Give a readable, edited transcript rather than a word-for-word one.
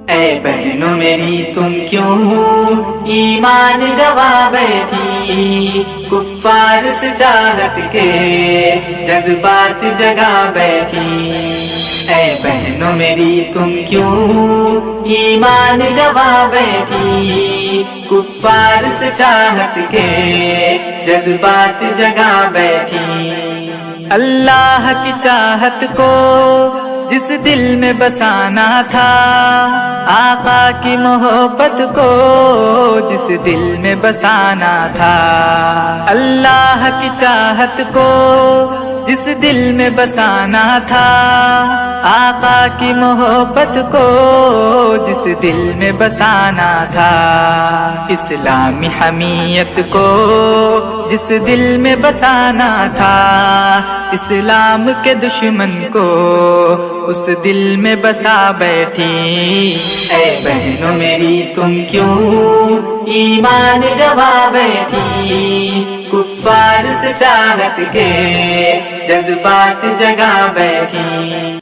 اے بہنوں میری تم کیوں ایمان گوا بیٹھی، کفار سے چاہت کے جذبات جگا بیٹھی۔ اے بہنوں میری تم کیوں ایمان گوا بیٹھی، کفار سے چاہت کے جذبات جگا بیٹھی۔ اللہ کی چاہت کو جس دل میں بسانا تھا، آقا کی محبت کو جس دل میں بسانا تھا، اللہ کی چاہت کو جس دل میں بسانا تھا، آقا کی محبت کو جس دل میں بسانا تھا، اسلامی حمیت کو جس دل میں بسانا تھا، اسلام کے دشمن کو اس دل میں بسا بیٹھی۔ اے بہنوں میری تم کیوں ایمان گوا بیٹھی، کفار سے چاہت کے جذبات جگا بیٹھی۔